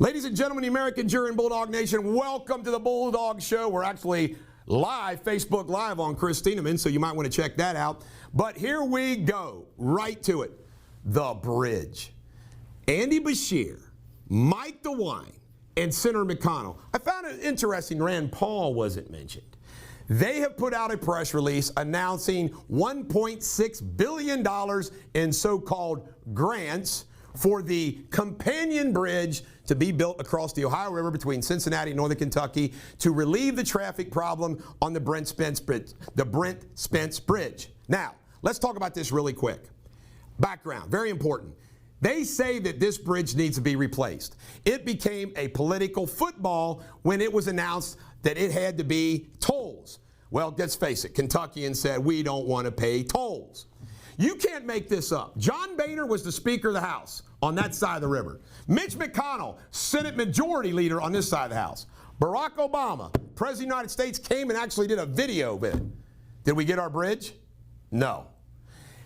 Ladies and gentlemen, the American jury and Bulldog Nation, welcome to the Bulldog Show. We're actually live, Facebook Live on Chris Steeneman, so you might want to check that out. But here we go, right to it. The bridge. Andy Beshear, Mike DeWine, and Senator McConnell. I found it interesting Rand Paul wasn't mentioned. They have put out a press release announcing $1.6 billion in so-called grants for the companion bridge to be built across the Ohio River between Cincinnati and northern Kentucky to relieve the traffic problem on the Brent Spence Bridge. Now, let's talk about this really quick. Background, very important. They say that this bridge needs to be replaced. It became a political football when it was announced that it had to be tolls. Well, let's face it, Kentuckians said we don't want to pay tolls. You can't make this up. John Boehner was the Speaker of the House on that side of the river. Mitch McConnell, Senate Majority Leader on this side of the House. Barack Obama, President of the United States, came and actually did a video of it. Did we get our bridge? No.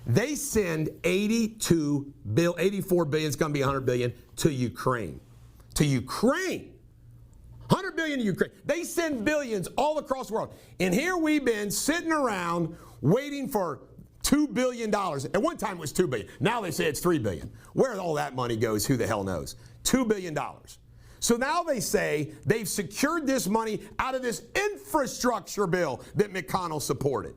They send $84 billion, it's going to be $100 billion, to Ukraine. To Ukraine. $100 billion to Ukraine. They send billions all across the world. And here we've been sitting around waiting for $2 billion. At one time it was $2 billion. Now they say it's $3 billion. Where all that money goes, who the hell knows? $2 billion. So now they say they've secured this money out of this infrastructure bill that McConnell supported.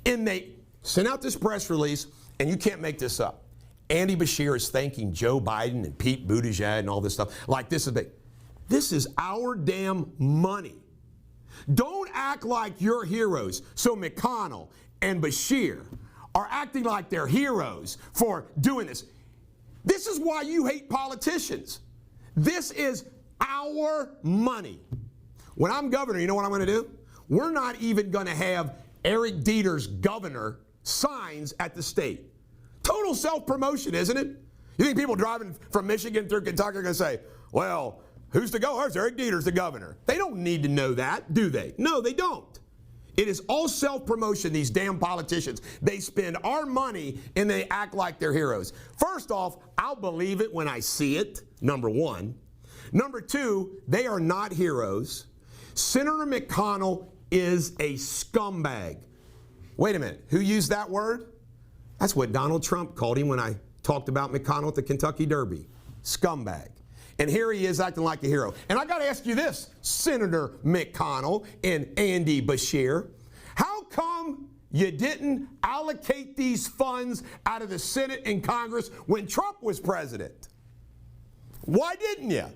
And they sent out this press release, and you can't make this up. Andy Beshear is thanking Joe Biden and Pete Buttigieg and all this stuff like this is big. This is our damn money. Don't act like you're heroes. So McConnell and Beshear are acting like they're heroes for doing this. This is why you hate politicians. This is our money. When I'm governor, you know what I'm going to do? We're not even going to have Eric Deters, governor, signs at the state. Total self-promotion, isn't it? You think people driving from Michigan through Kentucky are going to say, well, who's the governor? There's Eric Deters, the governor. They don't need to know that, do they? No, they don't. It is all self-promotion, these damn politicians. They spend our money and they act like they're heroes. First off, I'll believe it when I see it, number one. Number two, they are not heroes. Senator McConnell is a scumbag. Wait a minute, who used that word? That's what Donald Trump called him when I talked about McConnell at the Kentucky Derby. Scumbag. And here he is acting like a hero. And I got to ask you this, Senator McConnell and Andy Beshear. How come you didn't allocate these funds out of the Senate and Congress when Trump was president? Why didn't you?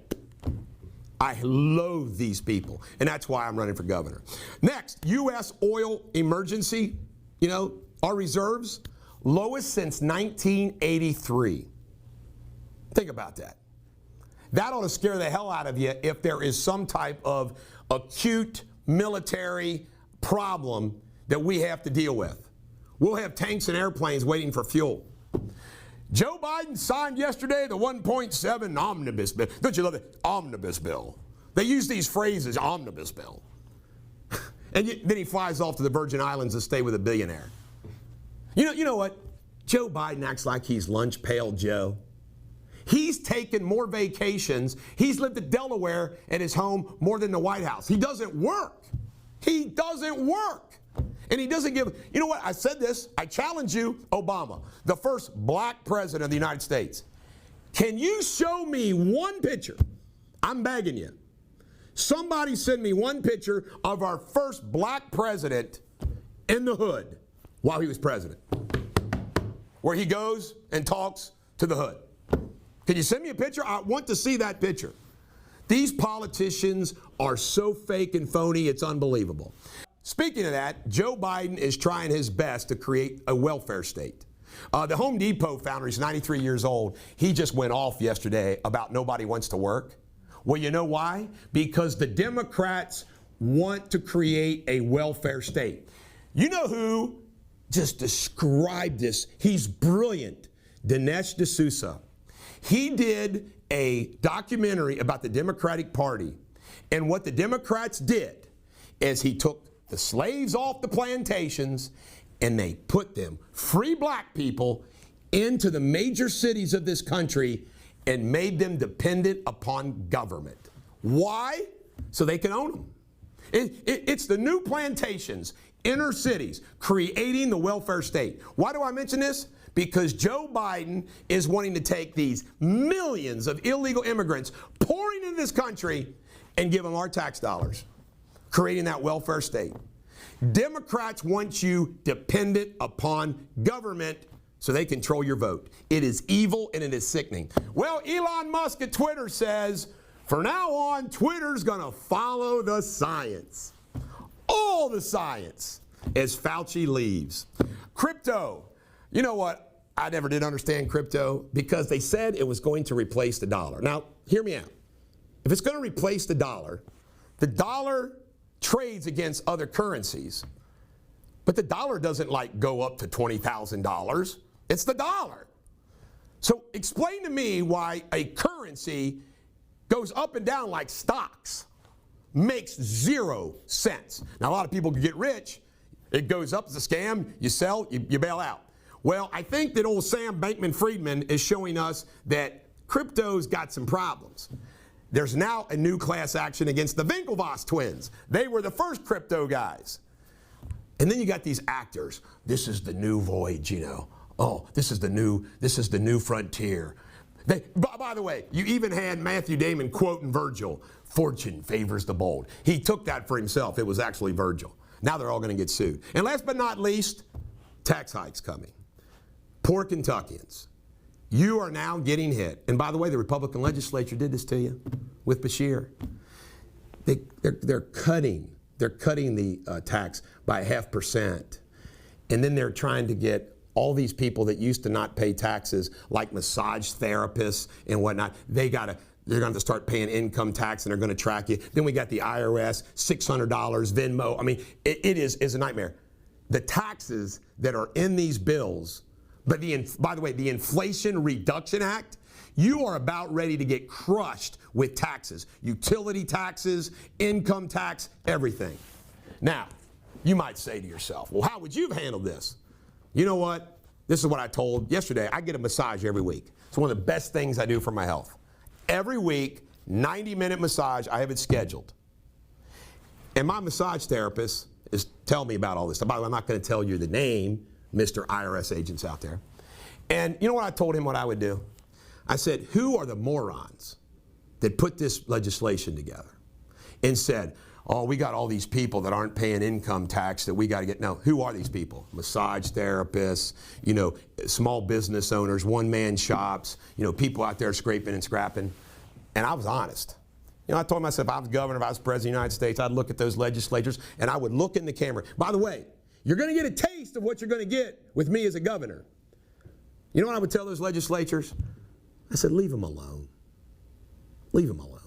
I loathe these people, and that's why I'm running for governor. Next, U.S. oil emergency, our reserves, lowest since 1983. Think about that. That ought to scare the hell out of you if there is some type of acute military problem that we have to deal with. We'll have tanks and airplanes waiting for fuel. Joe Biden signed yesterday the 1.7 omnibus bill. Don't you love it? Omnibus bill. They use these phrases, omnibus bill. And then he flies off to the Virgin Islands to stay with a billionaire. You know what? Joe Biden acts like he's lunch pail Joe. He's taken more vacations. He's lived in Delaware at his home more than the White House. He doesn't work. He doesn't work. And he doesn't give, you know what? I said this. I challenge you, Obama, the first black president of the United States. Can you show me one picture? I'm begging you. Somebody send me one picture of our first black president in the hood while he was president, where he goes and talks to the hood. Can you send me a picture? I want to see that picture. These politicians are so fake and phony, it's unbelievable. Speaking of that, Joe Biden is trying his best to create a welfare state. The Home Depot founder, he's 93 years old, he just went off yesterday about nobody wants to work. Well, you know why? Because the Democrats want to create a welfare state. You know who just described this? He's brilliant. Dinesh D'Souza. He did a documentary about the Democratic Party. And what the Democrats did is he took the slaves off the plantations and they put them, free black people, into the major cities of this country and made them dependent upon government. Why? So they can own them. It's the new plantations, inner cities, creating the welfare state. Why do I mention this? Because Joe Biden is wanting to take these millions of illegal immigrants pouring into this country and give them our tax dollars, creating that welfare state. Democrats want you dependent upon government so they control your vote. It is evil and it is sickening. Well, Elon Musk at Twitter says, from now on, Twitter's going to follow the science. All the science, as Fauci leaves. Crypto. You know what? I never did understand crypto because they said it was going to replace the dollar. Now, hear me out. If it's going to replace the dollar trades against other currencies, but the dollar doesn't like go up to $20,000. It's the dollar. So explain to me why a currency goes up and down like stocks. Makes 0 sense. Now, a lot of people can get rich. It goes up, it's a scam, you sell, you bail out. Well, I think that old Sam Bankman-Friedman is showing us that crypto's got some problems. There's now a new class action against the Winklevoss twins. They were the first crypto guys. And then you got these actors. This is the new voyage, you know. Oh, this is the new frontier. By the way, you even had Matthew Damon quoting Virgil, "Fortune favors the bold." He took that for himself. It was actually Virgil. Now they're all going to get sued. And last but not least, tax hikes coming. Poor Kentuckians, you are now getting hit. And by the way, the Republican legislature did this to you with Bashir. They're cutting the tax by 0.5%. And then they're trying to get all these people that used to not pay taxes, like massage therapists and whatnot, they're going to start paying income tax and they're going to track you. Then we got the IRS, $600, Venmo. I mean, it is a nightmare. The taxes that are in these bills, but by the way, the Inflation Reduction Act, you are about ready to get crushed with taxes. Utility taxes, income tax, everything. Now, you might say to yourself, well, how would you have handled this? You know what? This is what I told yesterday. I get a massage every week. It's one of the best things I do for my health. Every week, 90-minute massage, I have it scheduled. And my massage therapist is telling me about all this. By the way, I'm not going to tell you the name, Mr. IRS agents out there. And you know what I told him what I would do? I said, who are the morons that put this legislation together and said, oh, we got all these people that aren't paying income tax that we got to get. No, who are these people? Massage therapists, you know, small business owners, one-man shops, you know, people out there scraping and scrapping. And I was honest. You know, I told myself if I was governor, if I was president of the United States, I'd look at those legislators and I would look in the camera. By the way, you're going to get a taste of what you're going to get with me as a governor. You know what I would tell those legislators? I said, leave them alone. Leave them alone.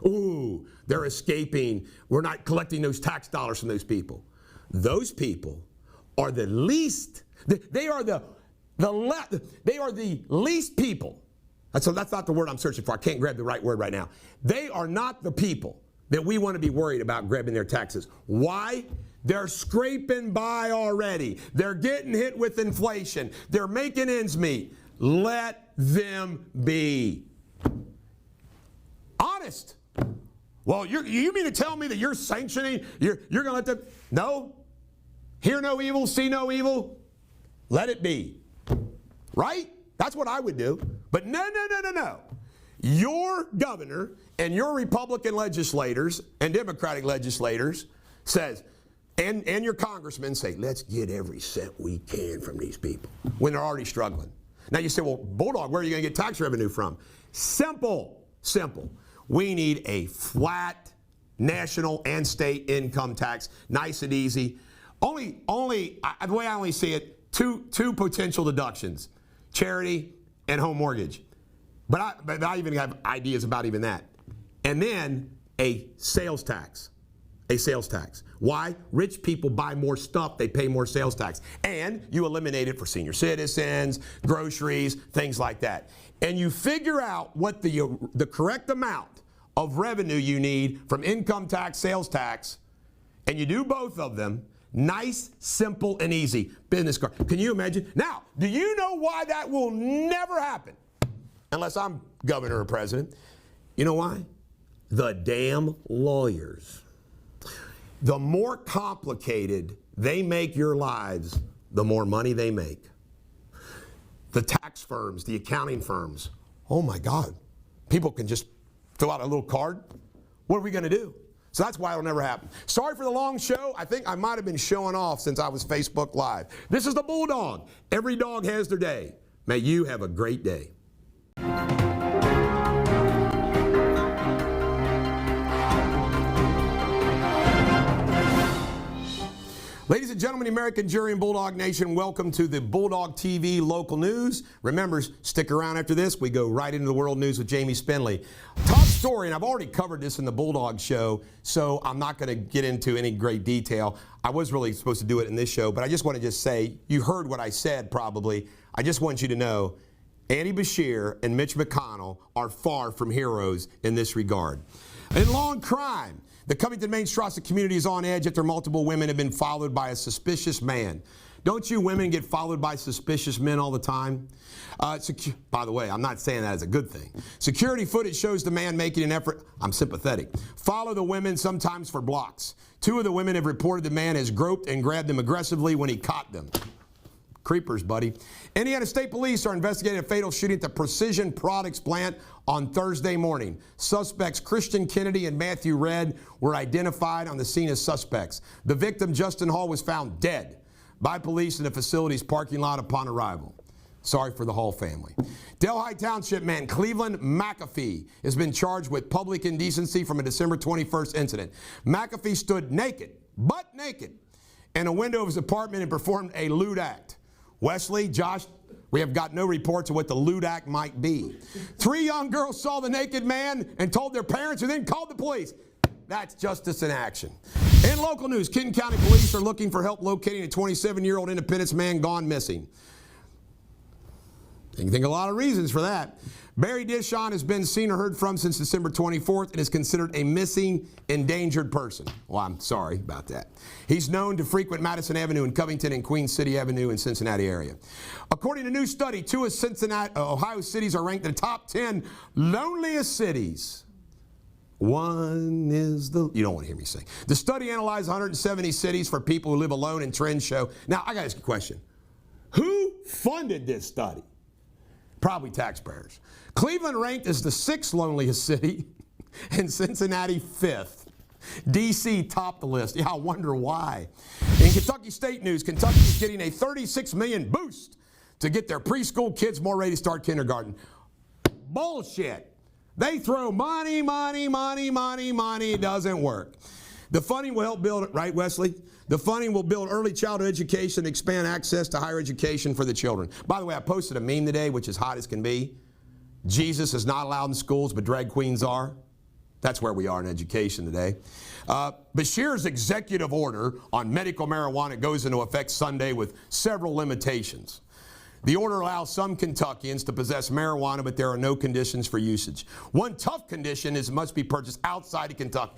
Ooh, they're escaping. We're not collecting those tax dollars from those people. Those people are the least. They are the least people. That's not the word I'm searching for. I can't grab the right word right now. They are not the people that we want to be worried about grabbing their taxes. Why? They're scraping by already. They're getting hit with inflation. They're making ends meet. Let them be. Honest. Well, you mean to tell me that you're sanctioning, you're going to let them, no, hear no evil, see no evil, let it be. Right? That's what I would do. But no. Your governor and your Republican legislators and Democratic legislators says, and your congressmen say, let's get every cent we can from these people when they're already struggling. Now you say, well, Bulldog, where are you going to get tax revenue from? Simple. We need a flat national and state income tax, nice and easy. The way I only see it, two potential deductions, charity and home mortgage. But I even have ideas about even that. And then a sales tax. Why? Rich people buy more stuff, they pay more sales tax. And you eliminate it for senior citizens, groceries, things like that. And you figure out what the correct amount of revenue you need from income tax, sales tax, and you do both of them. Nice, simple, and easy. Business card. Can you imagine? Now, do you know why that will never happen? unless I'm governor or president. You know why? The damn lawyers. The more complicated they make your lives, the more money they make. The tax firms, the accounting firms. Oh my God. People can just fill out a little card. What are we going to do? So that's why it'll never happen. Sorry for the long show. I think I might have been showing off since I was Facebook Live. This is the Bulldog. Every dog has their day. May you have a great day. Ladies and gentlemen, the American jury and Bulldog Nation, welcome to the Bulldog TV local news. Remember, stick around after this. We go right into the world news with Jamie Spinley. Top story, and I've already covered this in the Bulldog show, so I'm not going to get into any great detail. I was really supposed to do it in this show, but I just want to just say, you heard what I said probably. I just want you to know, Andy Beshear and Mitch McConnell are far from heroes in this regard. In law and crime, the Covington, Maine Strawson community is on edge after multiple women have been followed by a suspicious man. Don't you women get followed by suspicious men all the time? By the way, I'm not saying that as a good thing. Security footage shows the man making an effort, I'm sympathetic, follow the women sometimes for blocks. Two of the women have reported the man has groped and grabbed them aggressively when he caught them. Creepers, buddy. Indiana State Police are investigating a fatal shooting at the Precision Products plant on Thursday morning. Suspects Christian Kennedy and Matthew Redd were identified on the scene as suspects. The victim, Justin Hall, was found dead by police in the facility's parking lot upon arrival. Sorry for the Hall family. Delhi Township man Cleveland McAfee has been charged with public indecency from a December 21st incident. McAfee stood naked, butt naked, in a window of his apartment and performed a lewd act. Wesley, Josh, we have got no reports of what the lewd act might be. 3 young girls saw the naked man and told their parents, who then called the police. That's justice in action. In local news, Kenton County Police are looking for help locating a 27-year-old Independence man gone missing. You can think of a lot of reasons for that. Barry Dishon has been seen or heard from since December 24th and is considered a missing, endangered person. Well, I'm sorry about that. He's known to frequent Madison Avenue in Covington and Queen City Avenue in Cincinnati area. According to a new study, 2 of Ohio cities are ranked in the top 10 loneliest cities. One is the... You don't want to hear me say. The study analyzed 170 cities for people who live alone, and trends show... Now, I got to ask you a question. Who funded this study? Probably taxpayers. Cleveland ranked as the 6th loneliest city and Cincinnati 5th. D.C. topped the list. Yeah, I wonder why. In Kentucky State news, Kentucky is getting a $36 million boost to get their preschool kids more ready to start kindergarten. Bullshit. They throw money, money, money, money, money. It doesn't work. The funding will help build it, right, Wesley? The funding will build early childhood education, expand access to higher education for the children. By the way, I posted a meme today, which is hot as can be. Jesus is not allowed in schools, but drag queens are. That's where we are in education today. Beshear's executive order on medical marijuana goes into effect Sunday with several limitations. The order allows some Kentuckians to possess marijuana, but there are no conditions for usage. One tough condition is it must be purchased outside of Kentucky.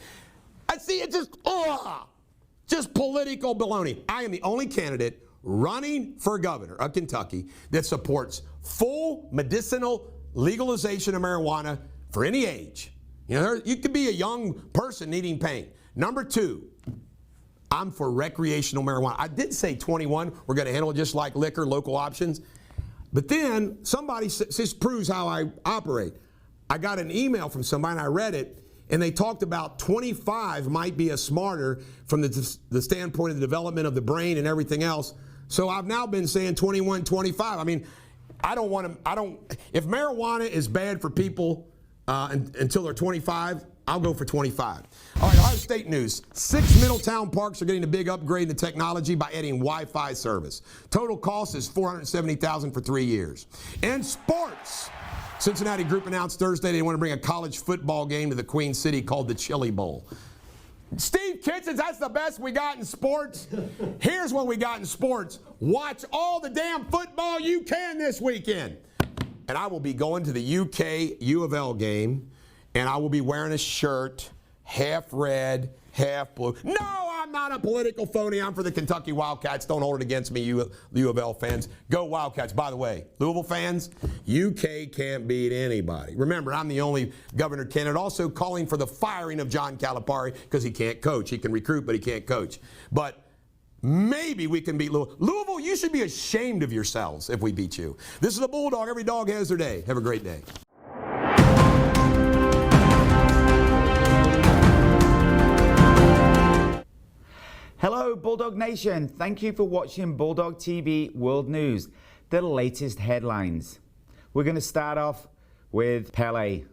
I see it just political baloney. I am the only candidate running for governor of Kentucky that supports full medicinal legalization of marijuana for any age. You know, you could be a young person needing pain. Number 2, I'm for recreational marijuana. I did say 21. We're going to handle it just like liquor, local options. But then somebody this proves how I operate. I got an email from somebody and I read it. And they talked about 25 might be a smarter from the standpoint of the development of the brain and everything else. So I've now been saying 21, 25. I mean, if marijuana is bad for people until they're 25, I'll go for 25. All right, Ohio State news. 6 Middletown parks are getting a big upgrade in the technology by adding Wi-Fi service. Total cost is $470,000 for 3 years. In sports, Cincinnati Group announced Thursday they want to bring a college football game to the Queen City called the Chili Bowl. Steve Kitchens, that's the best we got in sports. Here's what we got in sports. Watch all the damn football you can this weekend. And I will be going to the UK U of L game, and I will be wearing a shirt, half red, half blue. No, I'm I'm not a political phony. I'm for the Kentucky Wildcats. Don't hold it against me, you U of L fans. Go Wildcats. By the way, Louisville fans, UK can't beat anybody. Remember, I'm the only governor candidate also calling for the firing of John Calipari because he can't coach. He can recruit, but he can't coach. But maybe we can beat Louisville. Louisville, you should be ashamed of yourselves if we beat you. This is the Bulldog. Every dog has their day. Have a great day. Hello Bulldog Nation, thank you for watching Bulldog TV World News, the latest headlines. We're going to start off with Pelé.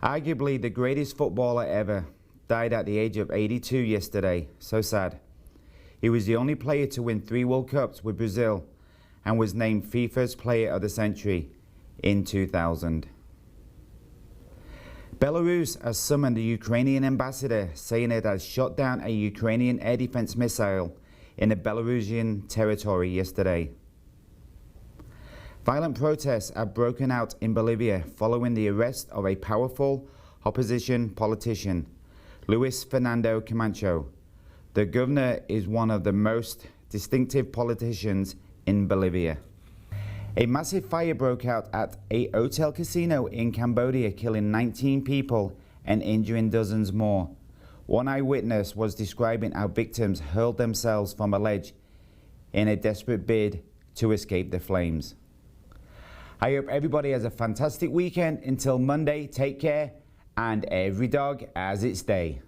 Arguably the greatest footballer ever, died at the age of 82 yesterday, so sad. He was the only player to win 3 World Cups with Brazil and was named FIFA's Player of the Century in 2000. Belarus has summoned the Ukrainian ambassador, saying it has shot down a Ukrainian air defense missile in the Belarusian territory yesterday. Violent protests have broken out in Bolivia following the arrest of a powerful opposition politician, Luis Fernando Camacho. The governor is one of the most distinctive politicians in Bolivia. A massive fire broke out at a hotel casino in Cambodia, killing 19 people and injuring dozens more. One eyewitness was describing how victims hurled themselves from a ledge in a desperate bid to escape the flames. I hope everybody has a fantastic weekend. Until Monday, take care, and every dog has its day.